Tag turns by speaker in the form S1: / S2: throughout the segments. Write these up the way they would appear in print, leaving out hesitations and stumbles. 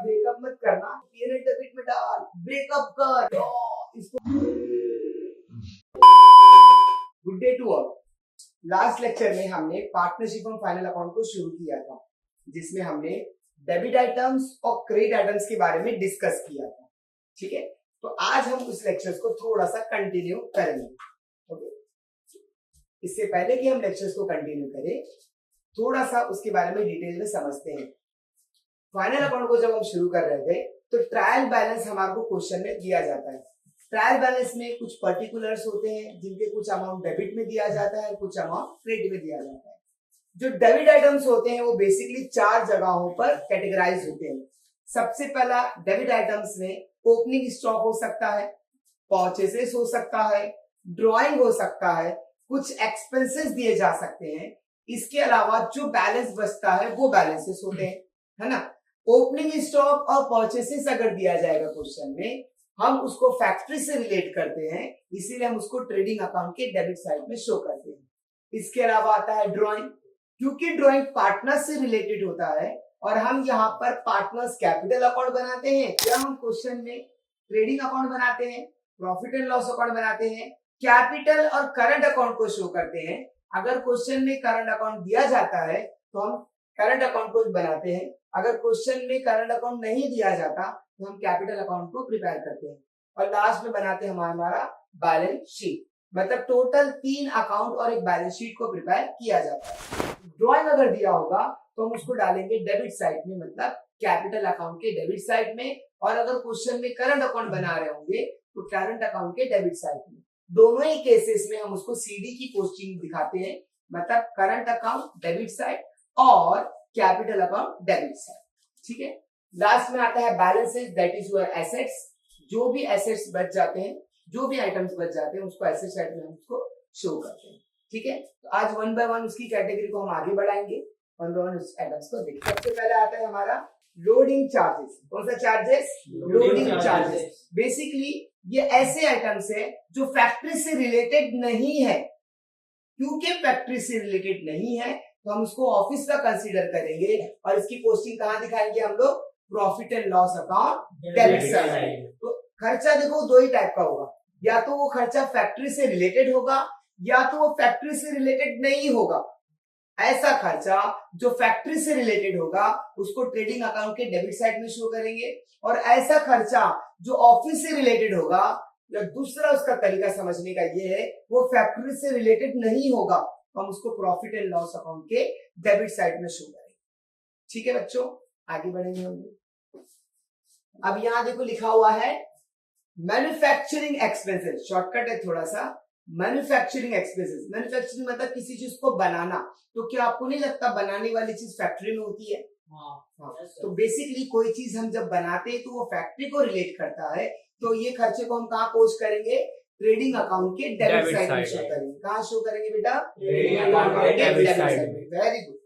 S1: Breakup मत करना, PNL debit में डाल, ब्रेकअप कर इसको। Good day to all. Last lecture में हमने पार्टनरशिप ऑन फाइनल अकाउंट को शुरू किया था, जिसमें हमने डेबिट आइटम्स और क्रेडिट आइटम्स के बारे में डिस्कस किया था। ठीक है, तो आज हम उस लेक्चर्स को थोड़ा सा कंटिन्यू करेंगे। ओके, इससे पहले कि हम लेक्चर्स को कंटिन्यू करें, थोड़ा सा उसके बारे में डिटेल में समझते हैं। फाइनल अकाउंट को जब हम शुरू कर रहे थे तो ट्रायल बैलेंस हमारे को क्वेश्चन में दिया जाता है। ट्रायल बैलेंस में कुछ पर्टिकुलर्स होते हैं जिनके कुछ अमाउंट डेबिट में दिया जाता है, कुछ अमाउंट क्रेडिट में दिया जाता है। जो डेबिट आइटम्स होते हैं वो बेसिकली 4 जगहों पर कैटेगराइज होते हैं। सबसे पहला डेबिट आइटम्स में ओपनिंग स्टॉक हो सकता है, परचेसेस हो सकता है, ड्रॉइंग हो सकता है, कुछ एक्सपेंसेस दिए जा सकते हैं। इसके अलावा जो बैलेंस बचता है वो बैलेंसेस होते हैं, है ना। ओपनिंग स्टॉक और परचेसेस अगर दिया जाएगा क्वेश्चन में, हम उसको फैक्ट्री से रिलेट करते हैं, इसीलिए हम उसको ट्रेडिंग अकाउंट के डेबिट साइड में शो करते हैं। इसके अलावा आता है ड्रॉइंग, क्योंकि ड्रॉइंग पार्टनर से रिलेटेड होता है और हम यहाँ पर पार्टनर्स कैपिटल अकाउंट बनाते हैं, या हम क्वेश्चन में ट्रेडिंग अकाउंट बनाते हैं, प्रॉफिट एंड लॉस अकाउंट बनाते हैं, कैपिटल और करंट अकाउंट को शो करते हैं। अगर क्वेश्चन में करंट अकाउंट दिया जाता है तो हम करंट अकाउंट को बनाते हैं, अगर क्वेश्चन में करंट अकाउंट नहीं दिया जाता तो हम कैपिटल अकाउंट को प्रिपेयर करते हैं, और लास्ट में बनाते हैं हमारा बैलेंस शीट। मतलब टोटल 3 अकाउंट और एक बैलेंस शीट को प्रिपेयर किया जाता है। ड्रॉइंग अगर दिया होगा तो हम उसको डालेंगे डेबिट साइड में, मतलब कैपिटल अकाउंट के डेबिट साइड में, और अगर क्वेश्चन में करंट अकाउंट बना रहे होंगे तो करंट अकाउंट के डेबिट साइड में। दोनों ही केसेस में हम उसको सीडी की पोस्टिंग दिखाते हैं, मतलब करंट अकाउंट डेबिट साइड और कैपिटल अकाउंट डेबिट साइड। ठीक है, लास्ट में आता है balances, that is your assets. जो भी एसेट्स बच जाते हैं, जो भी आइटम्स बच जाते हैं, उसको एसेट साइड में हम उसको शो करते हैं। ठीक है, तो आज 1 बाय 1 उसकी कैटेगरी को हम आगे बढ़ाएंगे, 1 बाय 1 उस आइटम्स को देखिए। सबसे पहले आता है हमारा लोडिंग चार्जेस। कौन सा चार्जेस? Loading charges. बेसिकली ये ऐसे आइटम्स है जो फैक्ट्री से रिलेटेड नहीं है। क्योंकि फैक्ट्री से रिलेटेड नहीं है तो हम उसको ऑफिस का कंसीडर करेंगे, और इसकी पोस्टिंग कहां दिखाएंगे हम लोग? Profit and loss account debit side. तो खर्चा देखो 2 ही टाइप का होगा, या तो वो खर्चा फैक्ट्री से रिलेटेड होगा, या तो वो फैक्ट्री से रिलेटेड नहीं होगा। ऐसा खर्चा जो फैक्ट्री से रिलेटेड होगा उसको ट्रेडिंग अकाउंट के डेबिट साइड में शो करेंगे, और ऐसा खर्चा जो ऑफिस से रिलेटेड होगा, या दूसरा उसका तरीका समझने का ये है, वो फैक्ट्री से रिलेटेड नहीं होगा, हम उसको प्रॉफिट एंड लॉस अकाउंट के डेबिट साइड में शो करेंगे। ठीक है बच्चों, आगे बढ़ेंगे हम लोग। अब यहां देखो लिखा हुआ है मैन्युफैक्चरिंग एक्सपेंसेस, शॉर्टकट है थोड़ा सा। मैन्युफैक्चरिंग एक्सपेंसेस, मैन्युफैक्चरिंग मतलब किसी चीज को बनाना। तो क्या आपको नहीं लगता बनाने वाली चीज फैक्ट्री में होती है? हाँ। तो बेसिकली कोई चीज हम जब बनाते हैं तो वो फैक्ट्री को रिलेट करता है, तो ये खर्चे को हम कहाँ पोस्ट करेंगे? ट्रेडिंग अकाउंट के डेबिट साइड में शो करेंगे। कहाँ शो करेंगे बेटा? ट्रेडिंग अकाउंट के डेबिट साइड में। Very good.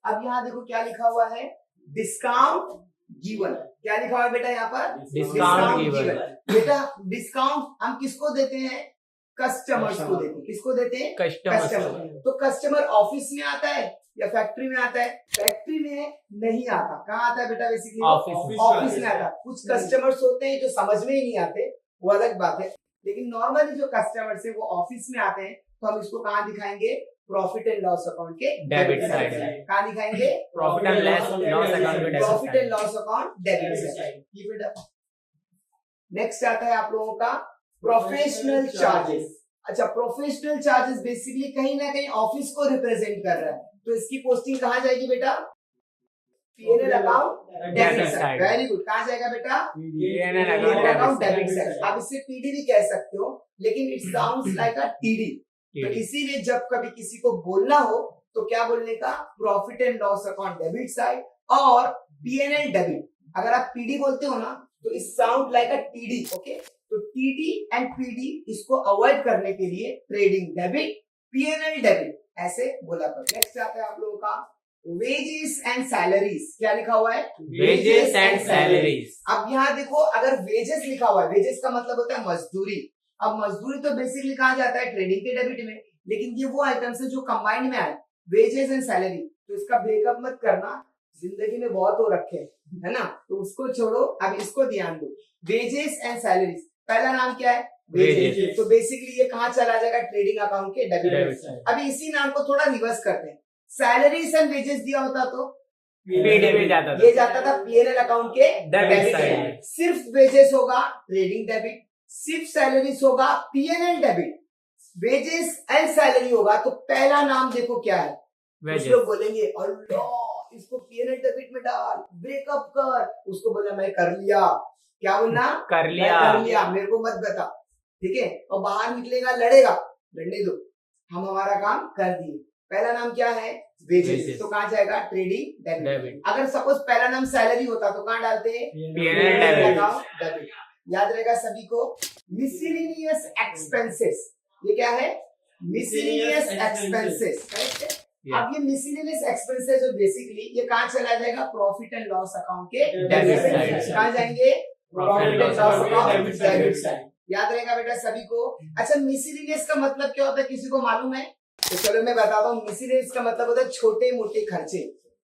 S1: अब यहाँ देखो क्या लिखा हुआ है, डिस्काउंट गिवन। क्या लिखा हुआ है बेटा यहाँ पर? Discount given. बेटा डिस्काउंट हम किसको देते हैं? कस्टमर्स को देते हैं। किसको देते हैं? कस्टमर। तो कस्टमर ऑफिस में आता है या फैक्ट्री में आता है? फैक्ट्री में नहीं आता। कहाँ आता है बेटा? बेसिकली ऑफिस में आता है। कुछ कस्टमर्स होते हैं जो समझ में ही नहीं आते, वो अलग बात है, लेकिन नॉर्मली जो कस्टमर्स है वो ऑफिस में आते हैं, तो हम इसको कहाँ दिखाएंगे? प्रॉफिट एंड लॉस अकाउंट के डेबिट साइड। कहाँ दिखाएंगे? Profit and loss account, profit and loss account debit side. Next आता है आप लोगों का प्रोफेशनल चार्जेस। अच्छा, प्रोफेशनल चार्जेस बेसिकली कहीं ना कहीं ऑफिस को रिप्रेजेंट कर रहा है, तो इसकी पोस्टिंग कहाँ जाएगी बेटा? PNL account debit side. Very good. कहाँ जाएगा बेटा? PNL account debit side. आप इसे पीडी भी कह सकते हो, लेकिन it sounds like a TD. तो इसीलिए जब कभी किसी को बोलना हो तो क्या बोलने का? Profit and loss account debit side और पीएनएल डेबिट। अगर आप पीडी बोलते हो ना तो it sound like a TD. Okay, तो टीडी एंड पीडी इसको अवॉइड करने के लिए ट्रेडिंग डेबिट, पीएनएल डेबिट ऐसे बोला कर। नेक्स्ट आता है आप लोगों का वेजेस एंड सैलरीज। क्या लिखा हुआ है? Wages and salaries. अब यहाँ देखो, अगर वेजेस लिखा हुआ है, वेजेस का मतलब होता है मजदूरी। अब मजदूरी तो बेसिकली कहा जाता है ट्रेडिंग के डेबिट में, लेकिन ये वो आइटम्स है जो कंबाइंड में आए, वेजेस एंड सैलरी। तो इसका ब्रेकअप मत करना, जिंदगी में बहुत हो रखे हैं, है ना, तो उसको छोड़ो, अब इसको ध्यान दो। वेजेस एंड सैलरीज, पहला नाम क्या है? वेजेस। तो बेसिकली ये कहाँ चला जाएगा? ट्रेडिंग अकाउंट के डेबिट साइड। अभी इसी नाम को थोड़ा रिवर्स करते हैं, सैलरीज एंड वेजेस दिया होता तो
S2: पीडीपी जाता था,
S1: ये जाता था पीएनएल अकाउंट के डेबिट साइड। सिर्फ वेजेस होगा ट्रेडिंग डेबिट, सिर्फ सैलरीज होगा PNL debit, wages and salary होगा तो पहला नाम देखो क्या है? कुछ लोग बोलेंगे अल्लाह इसको पीएनएल डेबिट में डाल, ब्रेकअप कर, उसको बोला मैं कर लिया। क्या बोलना?
S2: कर लिया,
S1: मेरे को मत बता, ठीक है? और बाहर निकलेगा लड़ेगा, लड़ने दो, हम हमारा काम कर दिए। पहला नाम क्या है? वेजेस, तो कहाँ जाएगा? Trading debit. अगर सपोज पहला नाम सैलरी होता तो कहाँ डालते हैं?
S2: PNL
S1: debit. याद रहेगा सभी को। मिसलेनियस एक्सपेंसेस, ये क्या है? मिसलेनियस एक्सपेंसेस, करेक्ट है? अब ये मिसलेनियस एक्सपेंसेस जो बेसिकली ये कहाँ चला जाएगा? प्रॉफिट एंड लॉस अकाउंट के डेबिट साइड। कहाँ जाएंगे? Profit and loss account debit side. याद रहेगा बेटा सभी को। अच्छा, मिसलेनियस का मतलब क्या होता है, किसी को मालूम है? तो चलो मैं बताता हूँ। मिसलेनियस का मतलब होता है छोटे मोटे खर्चे।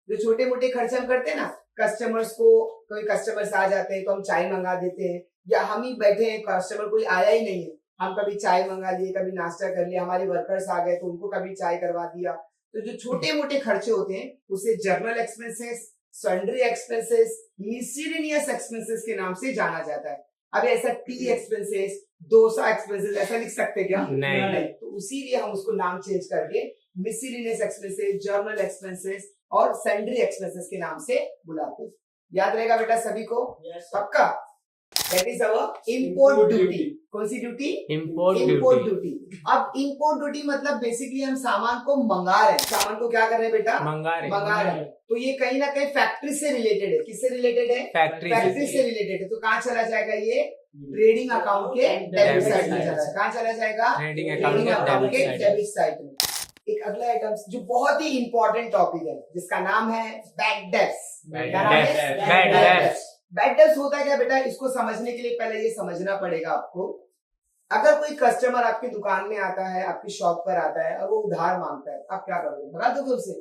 S1: जो छोटे मोटे खर्चे हम करते हैं ना, कस्टमर्स को, कोई कस्टमर्स आ जाते हैं तो हम चाय मंगा देते हैं, या हम ही बैठे हैं, कस्टमर कोई आया ही नहीं है, हम कभी चाय मंगा लिए, कभी नाश्ता कर लिया, हमारे वर्कर्स आ गए तो उनको कभी चाय करवा दिया। तो जो छोटे मोटे खर्चे होते हैं उसे journal expenses, sundry expenses, miscellaneous expenses के नाम से जाना जाता है। अब ऐसा टी एक्सपेंसेस, डोसा एक्सपेंसेस ऐसा लिख सकते क्या? नहीं। तो इसीलिए हम उसको नाम चेंज करके मिसलेनियस एक्सपेंसेस, जर्नल एक्सपेंसेस और सन्ड्री एक्सपेंसेस के नाम से बुलाते हैं। याद रहेगा बेटा सभी को? पक्का? That is our import duty. कौन सी ड्यूटी? Import duty. अब इंपोर्ट ड्यूटी मतलब बेसिकली हम सामान को मंगा रहे हैं। सामान को क्या कर रहे हैं बेटा? मंगा रहे हैं। तो ये कहीं ना कहीं फैक्ट्री से रिलेटेड है। किससे रिलेटेड है? फैक्ट्री से रिलेटेड है। तो कहाँ चला जाएगा ये? ट्रेडिंग अकाउंट के डेबिट साइड में चला जाएगा। कहाँ चला जाएगा? ट्रेडिंग अकाउंट के डेबिट साइड में। एक अगला आइटम जो बहुत ही इंपॉर्टेंट टॉपिक है जिसका नाम है बैड डेब्ट्स। बैड डेब्ट्स होता है क्या बेटा? इसको समझने के लिए पहले ये समझना पड़ेगा आपको। अगर कोई कस्टमर आपकी दुकान में आता है, आपकी शॉप पर आता है और वो उधार मांगता है, आप क्या करोगे? भगा दोगे उसे?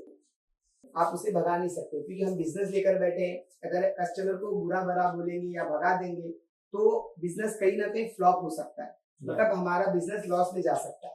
S1: आप उसे भगा नहीं सकते, क्योंकि हम बिजनेस लेकर बैठे हैं। अगर कस्टमर को बुरा भरा बोलेंगे या भगा देंगे तो बिजनेस कहीं ना कहीं फ्लॉप हो सकता है, मतलब हमारा बिजनेस लॉस में जा सकता है।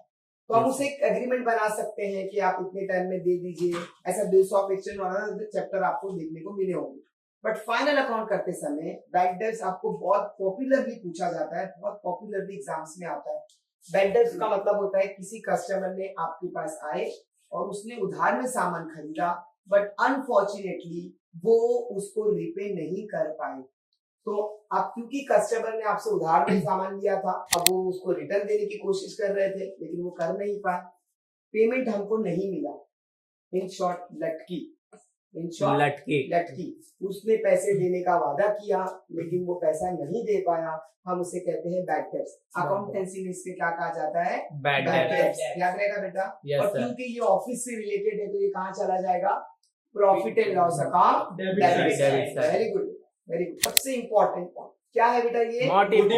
S1: तो हम उसे एक एग्रीमेंट बना सकते हैं कि आप इतने टाइम में दे दीजिए। ऐसा बिल्स ऑफ एक्सचेंज वाला चैप्टर आपको देखने को मिले होंगे। बट फाइनल अकाउंट करते समय बैड डेब्ट्स आपको बहुत पॉपुलरली पूछा जाता है, बहुत पॉपुलरली एग्जाम्स में आता है। बैड डेब्ट्स का मतलब होता है किसी कस्टमर ने आपके पास आए और उसने उधार में सामान खरीदा, बट अनफॉर्चुनेटली वो उसको रिपे नहीं कर पाए। तो अब क्योंकि कस्टमर ने आपसे उधार में सामान लिया था, अब वो उसको रिटर्न देने की कोशिश कर रहे थे लेकिन वो कर नहीं पाए, पेमेंट हमको नहीं मिला। इन शॉर्ट लटकी। उसने पैसे देने का वादा किया लेकिन वो पैसा नहीं दे पाया, हम उसे कहते हैं बैड डेब्ट्स। अकाउंटेंसी में इससे क्या कहा जाता है? Bad debts. याद रहेगा बेटा? और क्योंकि ये ऑफिस से रिलेटेड है तो ये कहाँ चला जाएगा? Profit and loss account debit. Very good, very good. सबसे इंपॉर्टेंट पॉइंट क्या है बेटा? ये मोटिव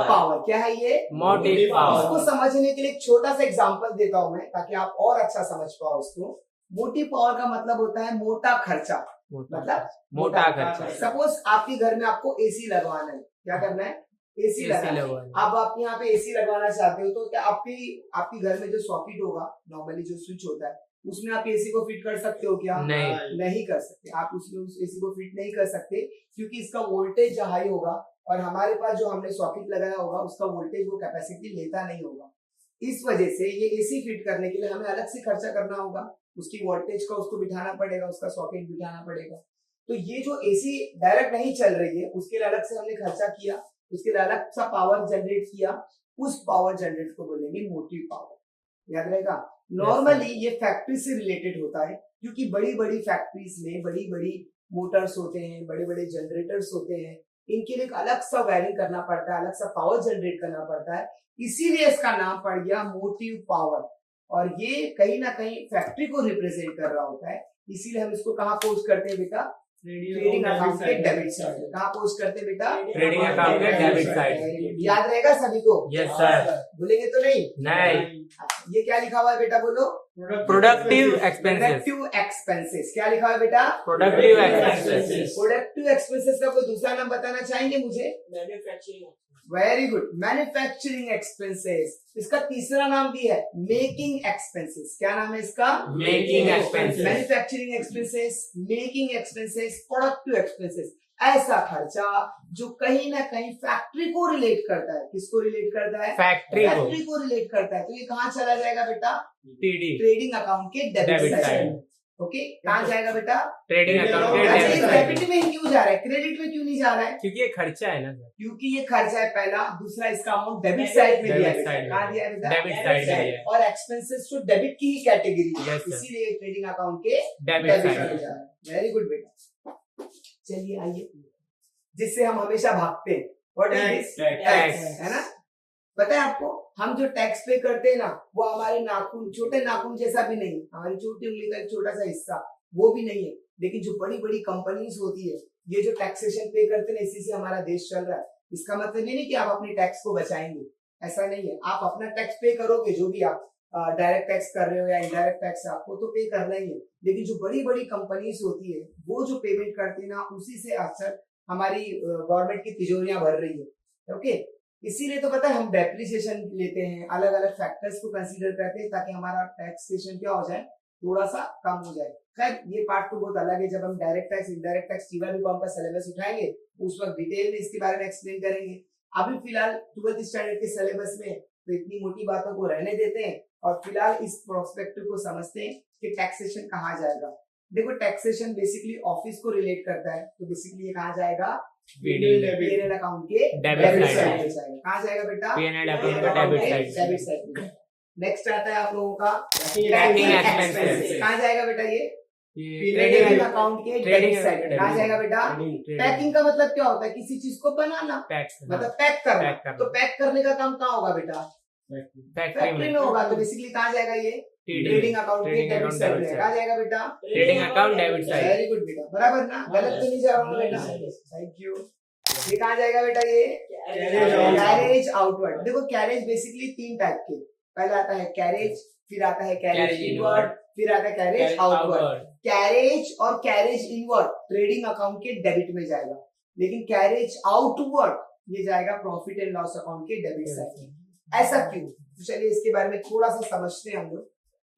S1: पावर। क्या है ये? Motive power. इसको समझने के लिए एक छोटा सा एग्जांपल देता हूं मैं, ताकि आप और अच्छा समझ पाओ उसको। मोटिव पावर का मतलब होता है मोटा खर्चा। मतलब मोटा खर्चा। सपोज आपके घर में आपको एसी लगवाना है। क्या करना है? एसी लगाना है। अब आप यहाँ पे एसी लगवाना चाहते हो तो क्या आपकी घर में जो सॉकेट होगा, नॉर्मली जो स्विच होता है, उसमें आप एसी को फिट कर सकते हो क्या? नहीं कर सकते। आप उसमें उस एसी को फिट नहीं कर सकते क्योंकि इसका वोल्टेज हाई होगा और हमारे पास जो हमने सॉकेट लगाया होगा उसका वोल्टेज वो कैपेसिटी लेता नहीं होगा। इस वजह से ये एसी फिट करने के लिए हमें अलग से खर्चा करना होगा। उसकी वोल्टेज का उसको बिठाना पड़ेगा, उसका सॉकेट बिठाना पड़ेगा। तो ये जो एसी डायरेक्ट नहीं चल रही है उसके लिए अलग से हमने खर्चा किया, उसके लिए अलग सा पावर जनरेट किया। उस पावर जनरेट को बोलेंगे मोटिव पावर। याद रहेगा? नॉर्मली ये फैक्ट्री से रिलेटेड होता है क्योंकि बड़ी बड़ी फैक्ट्रीज में बड़ी बड़ी मोटर्स होते हैं, बड़े बड़े जनरेटर्स होते हैं, इनके लिए एक अलग सा वायरिंग करना पड़ता है, अलग सा पावर जनरेट करना पड़ता है, इसीलिए इसका नाम पड़ गया मोटिव पावर। और ये कहीं ना कहीं फैक्ट्री को रिप्रेजेंट कर रहा होता है, इसीलिए हम इसको कहाँ पोस्ट करते हैं बेटा? ट्रेडिंग अकाउंट के डेबिट साइड। कहाँ पोस्ट करते बेटा?
S2: ट्रेडिंग अकाउंट के डेबिट साइड।
S1: याद रहेगा सभी को?
S2: Yes sir.
S1: भूलेंगे तो नहीं?
S2: नहीं।
S1: ये क्या लिखा हुआ है बेटा, बोलो?
S2: Productive expenses.
S1: Productive expenses. क्या लिखा हुआ है बेटा?
S2: Productive expenses.
S1: प्रोडक्टिव एक्सपेंसेस का कोई दूसरा नाम बताना चाहेंगे मुझे? Very good, manufacturing expenses. इसका तीसरा नाम भी है मेकिंग एक्सपेंसेस। क्या नाम है इसका?
S2: Making expenses.
S1: Manufacturing expenses, making expenses, productive expenses. ऐसा खर्चा जो कहीं ना कहीं फैक्ट्री को रिलेट करता है। किसको रिलेट करता है?
S2: फैक्ट्री
S1: को रिलेट करता है। तो ये कहाँ चला जाएगा बेटा?
S2: टीडी
S1: ट्रेडिंग अकाउंट के डेबिट साइड। ओके, कहाँ जाएगा बेटा?
S2: ट्रेडिंग अकाउंट के
S1: अच्छा,
S2: डेबिट
S1: डेबिट
S2: साइड।
S1: में ही क्यों जा रहा है, क्रेडिट में क्यों नहीं जा रहा है?
S2: क्योंकि ये खर्चा है ना सर।
S1: क्योंकि ये खर्चा है पहला। दूसरा, इसका अमाउंट डेबिट साइड में दिया है। कहाँ दिया है बेटा?
S2: डेबिट साइड में दिया है।
S1: और एक्सपेंसेस तो डेबिट की ही कैटेगरी है,
S2: Yes, sir.
S1: इसीलिए ट्रेडिंग अकाउंट के
S2: डेबिट
S1: डेबिट
S2: साइड।
S1: में जा रहा है। वेरी गुड बेटा। चलिए आइए, जिससे हम हमेशा भागते हैं। What is this? टैक्स, है ना? पता है आपको, हम जो टैक्स पे करते हैं ना, वो हमारे नाखून, छोटे नाखून जैसा भी नहीं, हमारी छोटी उंगली का एक छोटा सा हिस्सा, वो भी नहीं है। लेकिन जो बड़ी बड़ी कंपनीज होती है, ये जो टैक्सेशन पे करते हैं, इसी से हमारा देश चल रहा है। इसका मतलब ये नहीं कि आप अपनी टैक्स को बचाएंगे, ऐसा नहीं है। आप अपना टैक्स पे करोगे, जो भी आप डायरेक्ट टैक्स कर रहे हो या इनडायरेक्ट टैक्स, आपको तो पे करना ही है। लेकिन जो बड़ी बड़ी कंपनीज होती है, वो जो पेमेंट करती है ना, उसी से अक्सर हमारी गवर्नमेंट की तिजोरियां भर रही है। ओके, इसीलिए तो पता है हम डेप्रिसिएशन लेते हैं, अलग अलग फैक्टर्स को कंसीडर करते हैं, ताकि हमारा टैक्सेशन क्या हो जाए, थोड़ा सा कम हो जाए। खैर, ये पार्ट तो बहुत अलग है। जब हम डायरेक्ट टैक्स, इनडायरेक्ट टैक्स, टीवाईबीकॉम का सिलेबस उठाएंगे, उस वक्त डिटेल में इसके बारे में एक्सप्लेन करेंगे। अभी फिलहाल 12th स्टैंडर्ड के सिलेबस में तो इतनी मोटी बातों को रहने देते हैं, और फिलहाल इस प्रोस्पेक्टिव को समझते हैं कि टैक्सेशन कहाँ जाएगा। देखो, टैक्सेशन बेसिकली ऑफिस को रिलेट करता है, तो बेसिकली ये कहाँ जाएगा? पीएनएल अकाउंट के डेबिट साइड में जाएगा। कहाँ जाएगा बेटा?
S2: पीएनएल अकाउंट के डेबिट साइड।
S1: नेक्स्ट आता है आप लोगों का
S2: ट्रैकिंग एक्सपेंसेस।
S1: कहाँ जाएगा बेटा? ये
S2: ट्रेडिंग
S1: अकाउंट के डेबिट साइड। कहाँ जाएगा बेटा? पैकिंग का मतलब क्या होता है? किसी चीज को बनाना, मतलब पैक करना। तो पैक करने का काम कहाँ होगा बेटा? फैक्ट्री में होगा। तो बेसिकली कहाँ जाएगा? ये ट्रेडिंग अकाउंट के डेबिट साइड में। कहाँ जाएगा बेटा?
S2: Trading account debit side.
S1: Very good बेटा, बराबर ना? गलत तो नहीं जा रहा हूँ बेटा? Thank you. ये कहाँ जाएगा बेटा? ये कैरेज आउटवर्ड। देखो, कैरेज बेसिकली 3 टाइप के, पहला आता है कैरेज, फिर आता है कैरेज इनवर्ड, फिर आता है कैरेज आउटवर्ड। कैरेज और कैरेज इनवर्ड ट्रेडिंग अकाउंट के डेबिट में जाएगा, लेकिन कैरेज आउटवर्ड ये जाएगा प्रॉफिट एंड लॉस अकाउंट के डेबिट साइड। ऐसा क्यों? तो चलिए इसके बारे में थोड़ा सा समझते हैं हम लोग।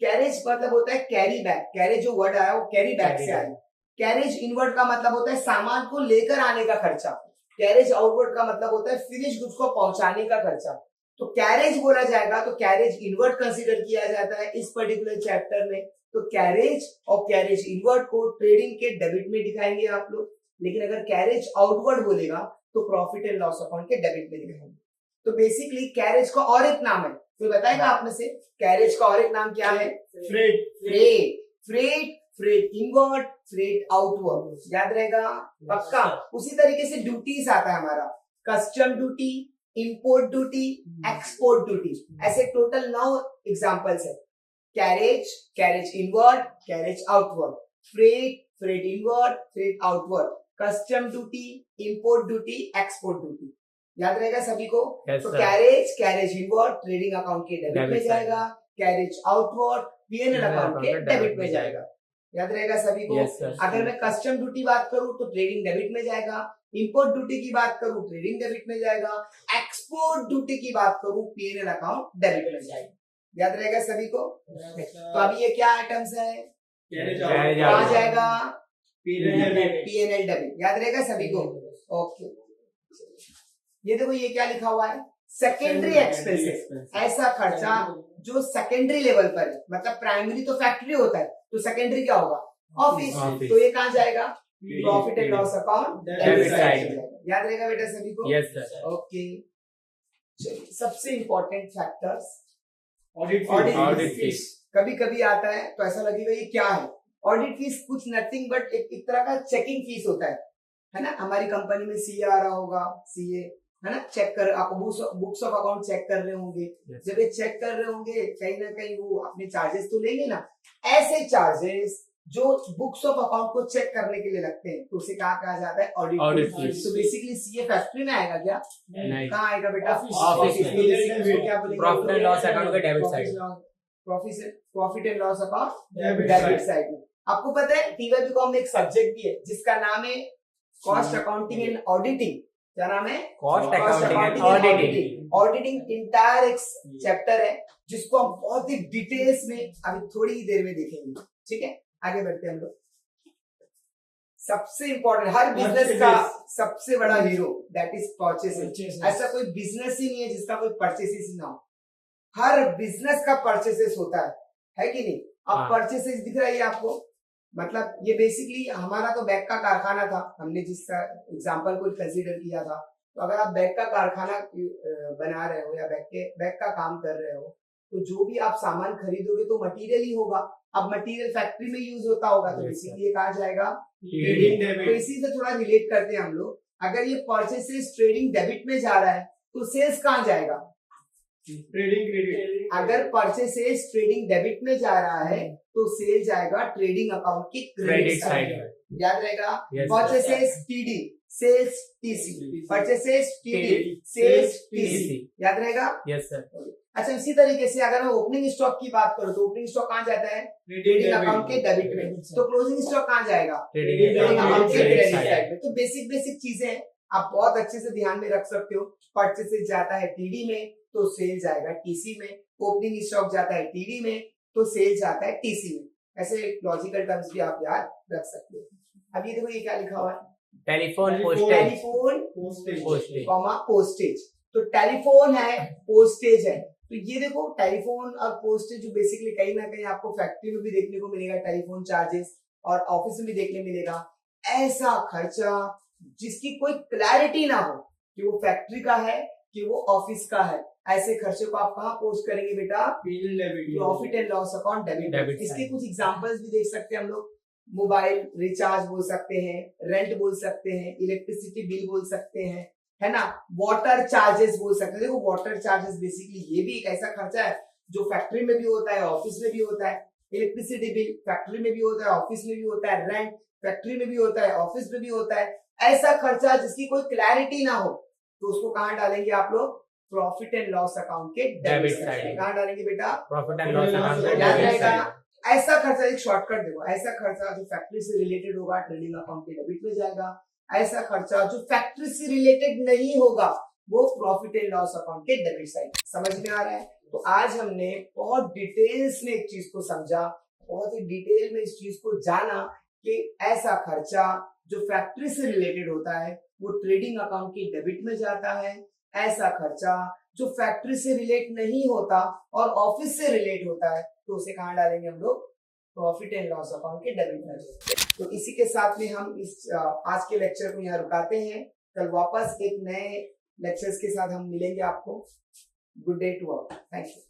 S1: कैरेज मतलब होता है कैरी बैग। कैरेज जो वर्ड आया वो कैरी बैग से आया। कैरेज इनवर्ड का मतलब होता है सामान को लेकर आने का खर्चा। कैरेज आउटवर्ड का मतलब होता है फिनिश गुड्स को पहुंचाने का खर्चा। तो कैरेज बोला जाएगा तो कैरेज इनवर्ड कंसीडर किया जाता है इस पर्टिकुलर चैप्टर में। तो कैरेज और कैरेज इनवर्ड को ट्रेडिंग के डेबिट में दिखाएंगे आप लोग, लेकिन अगर कैरेज आउटवर्ड बोलेगा तो प्रॉफिट एंड लॉस अकाउंट के डेबिट में दिखाएंगे। तो बेसिकली कैरेज का और एक नाम है, तो बताएगा आप में से कैरेज का और एक नाम क्या है? Freight. Freight, freight, freight inward, freight outward. याद रहेगा पक्का? उसी तरीके से ड्यूटीज आता है हमारा, custom duty, import duty, export duty. ऐसे टोटल 9 एग्जांपल्स है। Carriage, carriage inward, carriage outward, freight, freight inward, freight outward, custom duty, import duty, export duty. याद रहेगा सभी को?
S2: yes,
S1: तो carriage, carriage inward trading account के डेबिट में जाएगा, कैरेज आउटवर्ड पीएनएल अकाउंट के डेबिट में जाएगा। याद रहेगा सभी को?
S2: yes,
S1: अगर मैं कस्टम ड्यूटी बात करूं तो ट्रेडिंग डेबिट में जाएगा, इंपोर्ट ड्यूटी की बात करूं ट्रेडिंग डेबिट में जाएगा, एक्सपोर्ट ड्यूटी की बात करूं पीएनएल अकाउंट डेबिट में जाएगा। याद रहेगा सभी को? तो अभी ये क्या आइटम्स है? कहाँ जाएगा? PNL debit. याद रहेगा सभी को? ओके, ये देखो ये क्या लिखा हुआ है? Secondary expenses. ऐसा खर्चा जो सेकेंडरी लेवल पर है, मतलब प्राइमरी तो फैक्ट्री होता है, तो सेकेंडरी क्या होगा? ऑफिस। तो ये कहाँ जाएगा? Profit and loss account debit side. याद रहेगा बेटा सभी को?
S2: Yes sir.
S1: ओके, चलिए सबसे इंपॉर्टेंट फैक्टर्स
S2: ऑडिट फीस।
S1: कभी कभी आता है तो ऐसा लगेगा ये क्या है? ऑडिट फीस कुछ नथिंग बट एक तरह का चेकिंग फीस होता है ना? हमारी कंपनी में सीए आ रहा होगा, सीए है ना, चेक कर, आप बुक्स ऑफ अकाउंट चेक कर रहे होंगे। जब ये चेक कर रहे होंगे कहीं ना कहीं वो अपने चार्जेस तो लेंगे ना। ऐसे चार्जेस जो बुक्स ऑफ अकाउंट को चेक करने के लिए लगते हैं तो उसे कहा जाता है
S2: Audit
S1: ऑडिट
S2: fees.
S1: फीस। तो बेसिकली सीए फैक्ट्री में आएगा क्या?
S2: नहीं,
S1: कहाँ आएगा बेटा?
S2: Office में।
S1: क्या बोलेंगे?
S2: प्रॉफिट एंड लॉस अकाउंट के debit side.
S1: Profit and loss account
S2: Debit
S1: debit
S2: side.
S1: Side में। आपको पता है टीवाई बीकॉम में एक सब्जेक्ट भी है जिसका नाम है कॉस्ट अकाउंटिंग एंड ऑडिटिंग। क्या नाम है?
S2: Cost accounting and auditing.
S1: Auditing entire एक चैप्टर है जिसको हम बहुत ही डिटेल्स में अभी थोड़ी ही देर में देखेंगे। ठीक है, आगे बढ़ते हैं हम लोग। सबसे इंपॉर्टेंट, हर बिजनेस का सबसे बड़ा हीरो दैट इज परचेसेस। ऐसा कोई बिजनेस ही नहीं है जिसका कोई परचेसेस ना हो। हर बिजनेस का परचेसेस होता है कि नहीं? अब परचेसेस दिख रहा है आपको, मतलब ये बेसिकली हमारा तो बैग का कारखाना था, हमने जिस एग्जांपल को कंसीडर किया था। तो अगर आप बैग का कारखाना बना रहे हो या बैग का काम कर रहे हो तो जो भी आप सामान खरीदोगे तो मटेरियल ही होगा। अब मटेरियल फैक्ट्री में यूज होता होगा तो बेसिकली ये कहा जाएगा ट्रेडिंग डेबिट। तो इसी से थोड़ा रिलेट करते हैं हम लोग। अगर ये परचेसेस ट्रेडिंग डेबिट में जा रहा है तो सेल्स कहाँ जाएगा?
S2: Trading credit.
S1: अगर परचेसेस ट्रेडिंग डेबिट में जा रहा है तो सेल जाएगा ट्रेडिंग अकाउंट की क्रेडिट साइड में। याद रहेगा? Purchases TD, sales TC, purchases TD, sales TC. याद रहेगा?
S2: Yes sir.
S1: अच्छा, इसी तरीके से अगर मैं ओपनिंग स्टॉक की बात करूं तो ओपनिंग स्टॉक कहाँ जाता है? ट्रेडिंग अकाउंट के डेबिट में। तो क्लोजिंग स्टॉक कहाँ जाएगा?
S2: ट्रेडिंग
S1: अकाउंट के क्रेडिट
S2: साइड
S1: साइड में। तो बेसिक चीजें आप बहुत अच्छे से ध्यान में रख सकते हो। परचेसेस जाता है टीडी में तो सेल जाएगा टीसी में। ओपनिंग स्टॉक जाता है टीडी में तो सेल जाता है टीसी में। ऐसे लॉजिकल टर्म्स भी आप याद रख सकते हो। अब ये देखो, ये क्या लिखा हुआ है?
S2: Telephone postage,
S1: telephone comma postage. तो टेलीफोन है, पोस्टेज है। तो ये देखो, टेलीफोन और पोस्टेज जो बेसिकली कहीं ना कहीं आपको फैक्ट्री में भी देखने को मिलेगा, टेलीफोन चार्जेस, और ऑफिस में भी देखने मिलेगा। ऐसा खर्चा जिसकी कोई क्लैरिटी ना हो कि वो फैक्ट्री का है कि वो ऑफिस का है, ऐसे खर्चे को आप कहाँ पोस्ट करेंगे बेटा? Profit and loss account debit. इसके कुछ एग्जांपल्स भी देख सकते हैं हम लोग। मोबाइल रिचार्ज बोल सकते हैं, रेंट बोल सकते हैं, इलेक्ट्रिसिटी बिल बोल सकते हैं, है ना, वाटर चार्जेस बोल सकते हैं। देखो, वाटर चार्जेस बेसिकली ये भी एक ऐसा खर्चा है जो फैक्ट्री में भी होता है, ऑफिस में भी होता है। इलेक्ट्रिसिटी बिल फैक्ट्री में भी होता है, ऑफिस में भी होता है। रेंट फैक्ट्री में भी होता है, ऑफिस में भी होता है। ऐसा खर्चा जिसकी कोई क्लैरिटी ना हो तो उसको कहाँ डालेंगे आप लोग? प्रॉफिट एंड लॉस अकाउंट के डेबिट साइड। कहाँ डालेंगे बेटा?
S2: प्रॉफिट एंड लॉस अकाउंट के
S1: याद
S2: डेबिट
S1: रहेगा?
S2: साइड।
S1: ऐसा खर्चा, एक शॉर्टकट देखो, ऐसा खर्चा जो फैक्ट्री से रिलेटेड होगा ट्रेडिंग अकाउंट के डेबिट में जाएगा। ऐसा खर्चा जो फैक्ट्री से रिलेटेड नहीं होगा वो प्रॉफिट एंड लॉस अकाउंट के डेबिट साइड। समझ में आ रहा है? तो आज हमने बहुत डिटेल्स में एक चीज को समझा, बहुत ही डिटेल में इस चीज को जाना कि ऐसा खर्चा जो फैक्ट्री से रिलेटेड होता है वो ट्रेडिंग अकाउंट के डेबिट में जाता है। ऐसा खर्चा जो फैक्ट्री से रिलेट नहीं होता और ऑफिस से रिलेट होता है तो उसे कहाँ डालेंगे हम लोग? प्रॉफिट एंड लॉस अकाउंट के डेबिट में। तो इसी के साथ में हम इस आज के लेक्चर को यहाँ रुकाते हैं। कल वापस एक नए लेक्चर्स के साथ हम मिलेंगे आपको। Good day to all. Thank you.